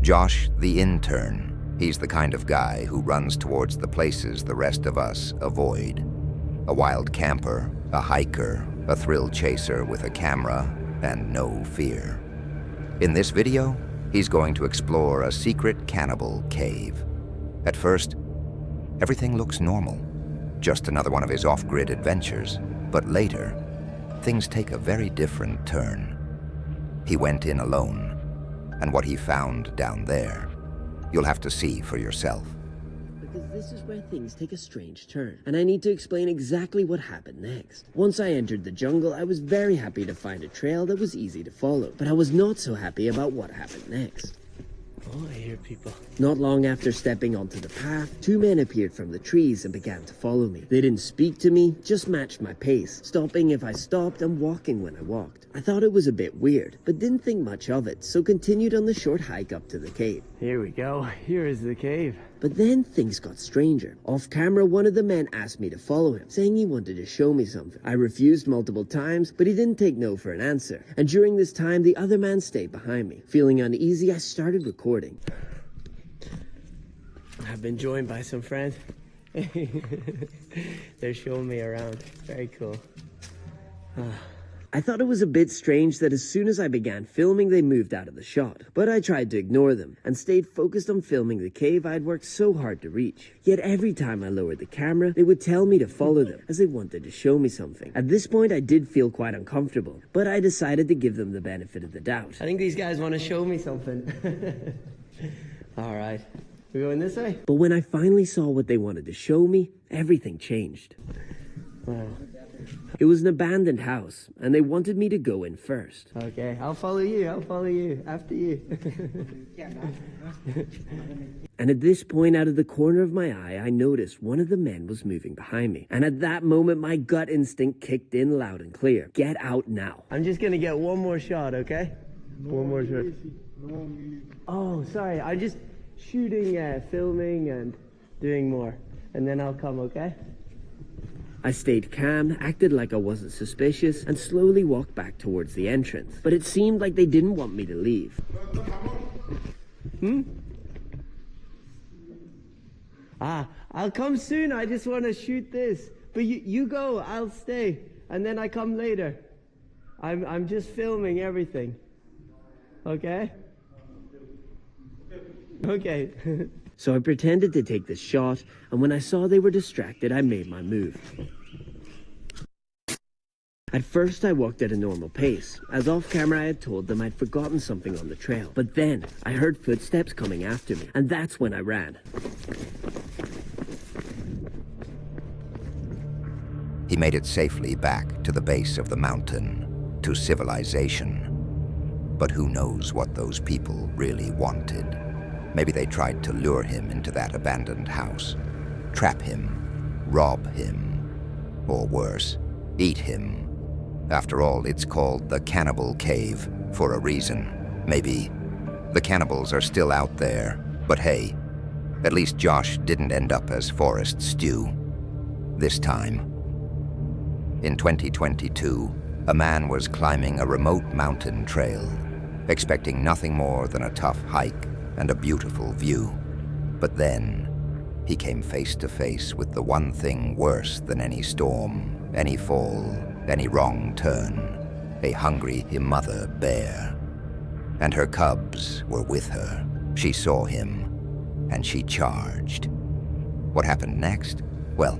Josh the intern. He's the kind of guy who runs towards the places the rest of us avoid. A wild camper, a hiker, a thrill chaser with a camera and no fear. In this video, he's going to explore a secret cannibal cave. At first, everything looks normal, just another one of his off-grid adventures. But later, things take a very different turn. He went in alone, and what he found down there, you'll have to see for yourself. Because this is where things take a strange turn, and I need to explain exactly what happened next. Once I entered the jungle, I was very happy to find a trail that was easy to follow, but I was not so happy about what happened next. Oh, I hear people. Not long after stepping onto the path, two men appeared from the trees and began to follow me. They didn't speak to me, just matched my pace, stopping if I stopped and walking when I walked. I thought it was a bit weird, but didn't think much of it, so continued on the short hike up to the cave. Here we go. Here is the cave. But then things got stranger. Off camera, one of the men asked me to follow him, saying he wanted to show me something. I refused multiple times, but he didn't take no for an answer. And during this time, the other man stayed behind me. Feeling uneasy, I started recording. I've been joined by some friends. They're showing me around. Very cool. I thought it was a bit strange that as soon as I began filming, they moved out of the shot. But I tried to ignore them and stayed focused on filming the cave I'd worked so hard to reach. Yet every time I lowered the camera, they would tell me to follow them, as they wanted to show me something. At this point, I did feel quite uncomfortable, but I decided to give them the benefit of the doubt. I think these guys want to show me something. All right. We're going this way? But when I finally saw what they wanted to show me, everything changed. Wow. It was an abandoned house, and they wanted me to go in first. Okay, I'll follow you. I'll follow you. After you. And at this point, out of the corner of my eye, I noticed one of the men was moving behind me. And at that moment, my gut instinct kicked in loud and clear. Get out now. I'm just gonna get one more shot, okay? One more shot. Oh, sorry. I'm just shooting, filming, and doing more. And then I'll come, okay? I stayed calm, acted like I wasn't suspicious, and slowly walked back towards the entrance. But it seemed like they didn't want me to leave. I'll come soon. I just want to shoot this. But you go, I'll stay. And then I come later. I'm just filming everything. Okay? Okay. So I pretended to take the shot, and when I saw they were distracted, I made my move. At first, I walked at a normal pace, as off camera I had told them I'd forgotten something on the trail. But then, I heard footsteps coming after me, and that's when I ran. He made it safely back to the base of the mountain, to civilization. But who knows what those people really wanted? Maybe they tried to lure him into that abandoned house, trap him, rob him, or worse, eat him. After all, it's called the Cannibal Cave for a reason. Maybe the cannibals are still out there, but hey, at least Josh didn't end up as forest stew. This time. In 2022, a man was climbing a remote mountain trail, expecting nothing more than a tough hike and a beautiful view. But then, he came face to face with the one thing worse than any storm, any fall, any wrong turn: a hungry mother bear. And her cubs were with her. She saw him, and she charged. What happened next? Well,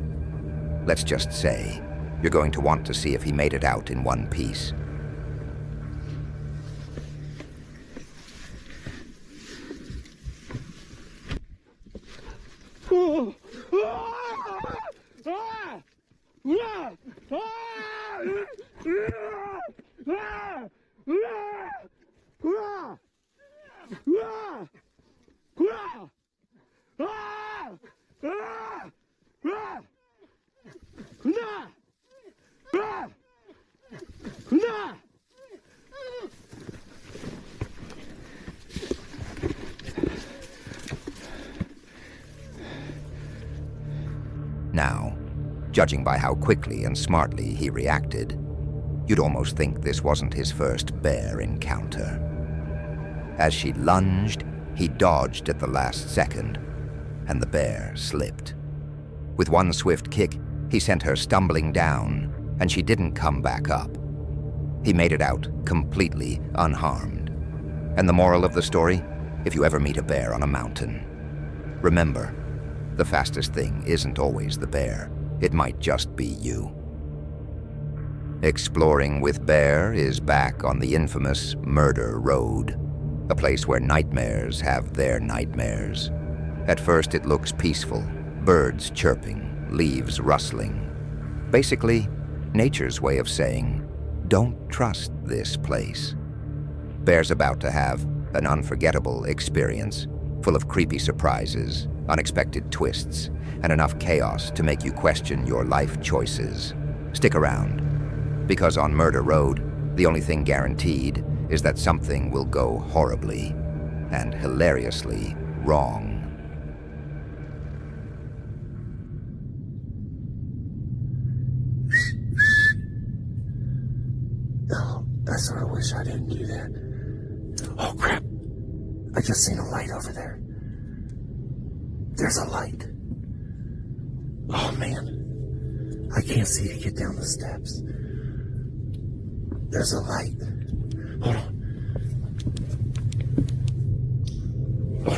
let's just say, you're going to want to see if he made it out in one piece. Now, judging by how quickly and smartly he reacted, you'd almost think this wasn't his first bear encounter. As she lunged, he dodged at the last second, and the bear slipped. With one swift kick, he sent her stumbling down, and she didn't come back up. He made it out completely unharmed. And the moral of the story? If you ever meet a bear on a mountain, remember, the fastest thing isn't always the bear. It might just be you. Exploring with Bear is back on the infamous Murder Road, a place where nightmares have their nightmares. At first it looks peaceful, birds chirping, leaves rustling. Basically, nature's way of saying, don't trust this place. Bear's about to have an unforgettable experience, full of creepy surprises, unexpected twists, and enough chaos to make you question your life choices. Stick around, because on Murder Road, the only thing guaranteed is that something will go horribly and hilariously wrong. Oh, I sort of wish I didn't do that. Oh, crap. I just seen a light over there. There's a light. Oh, man. I can't see to get down the steps. There's a light. Hold on. Hold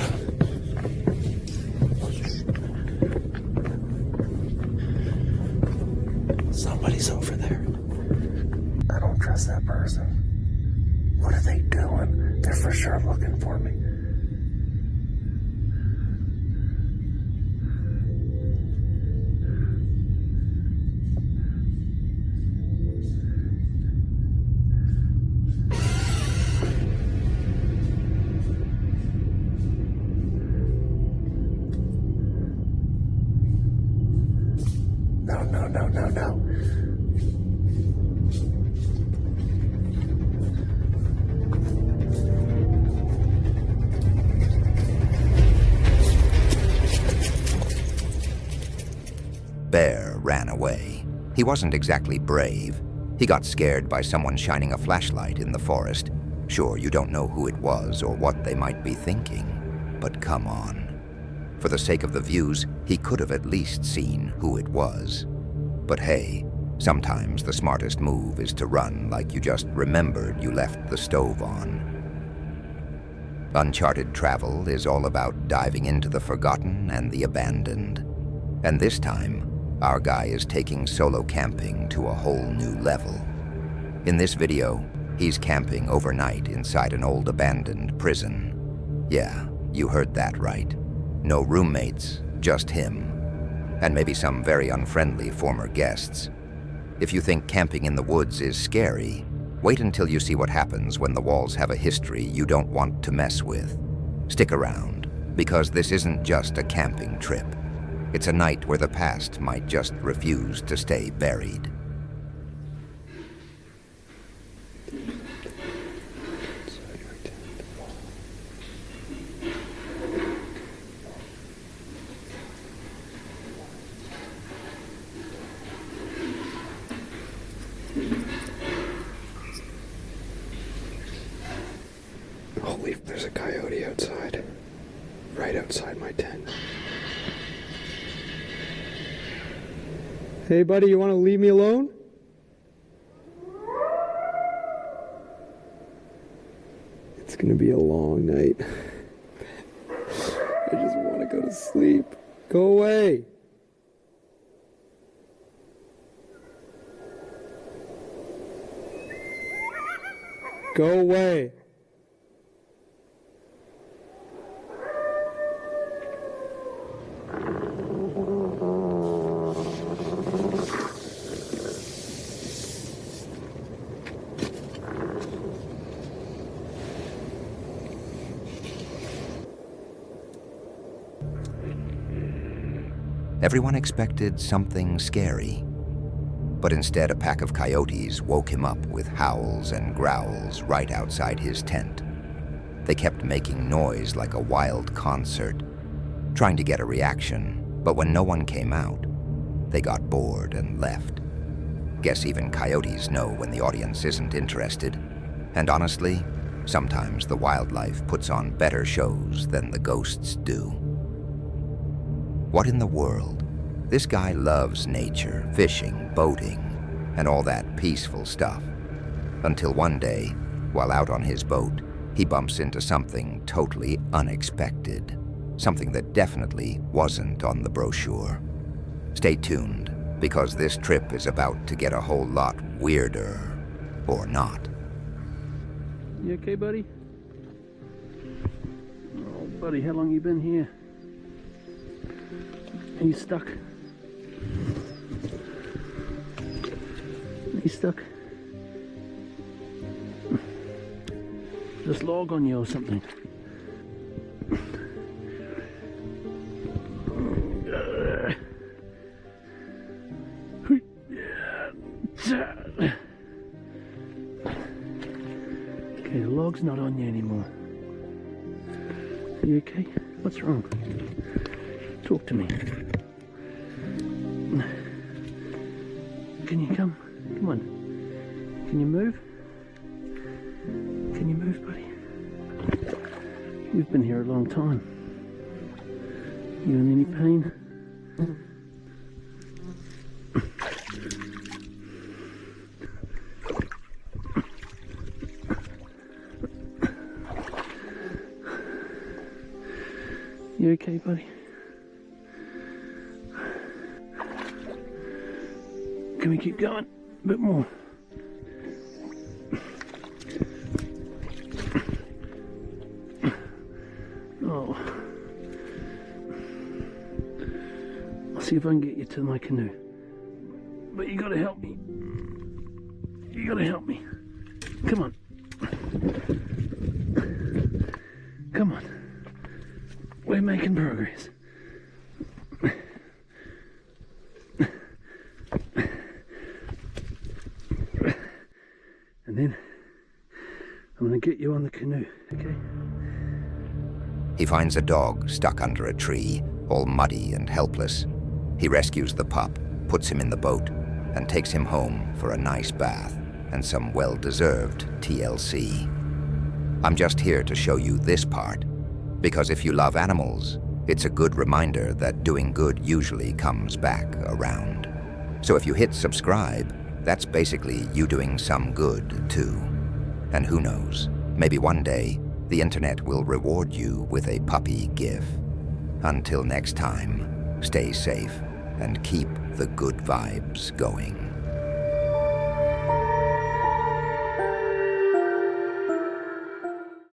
on. Somebody's over there. I don't trust that person. What are they doing? They're for sure looking for me. No. Bear ran away. He wasn't exactly brave. He got scared by someone shining a flashlight in the forest. Sure, you don't know who it was or what they might be thinking, but come on. For the sake of the views, he could have at least seen who it was. But hey, sometimes the smartest move is to run like you just remembered you left the stove on. Uncharted travel is all about diving into the forgotten and the abandoned. And this time, our guy is taking solo camping to a whole new level. In this video, he's camping overnight inside an old abandoned prison. Yeah, you heard that right. No roommates, just him. And maybe some very unfriendly former guests. If you think camping in the woods is scary, wait until you see what happens when the walls have a history you don't want to mess with. Stick around, because this isn't just a camping trip. It's a night where the past might just refuse to stay buried. Holy, there's a coyote outside. Right outside my tent. Hey, buddy, you want to leave me alone? It's gonna be a long night. I just want to go to sleep. Go away. Go away. Everyone expected something scary, but instead a pack of coyotes woke him up with howls and growls right outside his tent. They kept making noise like a wild concert, trying to get a reaction, but when no one came out, they got bored and left. Guess even coyotes know when the audience isn't interested, and honestly, sometimes the wildlife puts on better shows than the ghosts do. What in the world? This guy loves nature, fishing, boating, and all that peaceful stuff. Until one day, while out on his boat, he bumps into something totally unexpected. Something that definitely wasn't on the brochure. Stay tuned, because this trip is about to get a whole lot weirder. Or not. You okay, buddy? Oh, buddy, how long you been here? Are you stuck? Are you stuck? Just log on you or something. Okay, the log's not on you anymore. Are you okay? What's wrong? Talk to me. Can you come? Come on. Can you move? Can you move, buddy? You've been here a long time. You in any pain? You okay, buddy? Can we keep going? A bit more. Oh. I'll see if I can get you to my canoe. But you gotta help me. You gotta help me. Come on. Come on. We're making progress. And then I'm gonna get you on the canoe, okay? He finds a dog stuck under a tree, all muddy and helpless. He rescues the pup, puts him in the boat, and takes him home for a nice bath and some well-deserved TLC. I'm just here to show you this part, because if you love animals, it's a good reminder that doing good usually comes back around. So if you hit subscribe, that's basically you doing some good too. And who knows, maybe one day the internet will reward you with a puppy gif. Until next time, stay safe and keep the good vibes going.